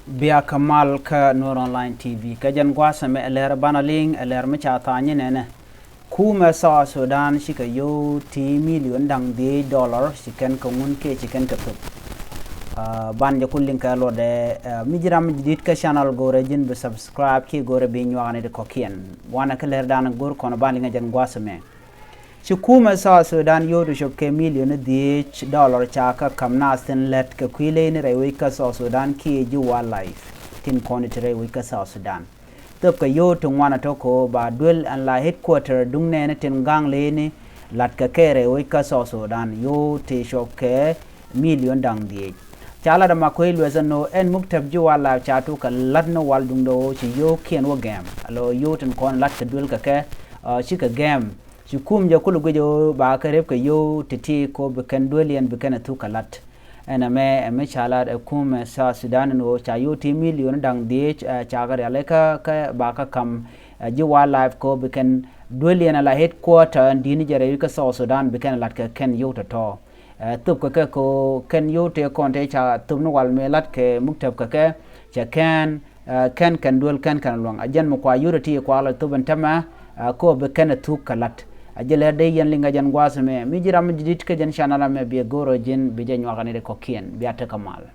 Bia Kamal ka Nur Online TV ka jan gwasa me aler banaling aler me chatanye nene kuma sa Sudan shika yo ti million dang de dollar shikan ka ngun ke shikan ka tup ban ja kullin ka lo de mijiram jidit ka channel gore jin be subscribe ki gore be nywane de kokien wana ka ler dan gor kono balinga jan gwasa me Shukuma sa Sudan yo to shokke million de dollar chaka kamna sen let ka kwile ni rewe ka sa Sudan ki ji wildlife tin koni tere we ka sa Sudan top ka yo to wana to ko ba duel an la headquarter dung ne tin gang le ni lat ka kere we ka sa Sudan yo te shokke million dang de chala da makoy lwezano en muktab ji wildlife chatu ka lat no wal dung do ci yo kien wo gam alo yo tin kon lat ka duel ka ke ci ka gam Shukum ja kulu gujo ba kareb ka yo titi ko bekan duelian bekan tu kalat ena me chala kum sa Sudan no cha yo ti million dang de cha ga ale ka ba ka kam ji wildlife ko bekan duelian la headquarter dini jare ka sa Sudan bekan lat ka ken yo to tup ka ko ken yo te kon te cha tum no wal me lat ke muktab ka cha kan duel kan long ajan mo kwa yurati kwa la tuban tama ko bekan tu kalat ajele de yan linga jan gwasme mi jiram jidit ke jan channel me be goro jin be jan wagane de kokien be ataka mal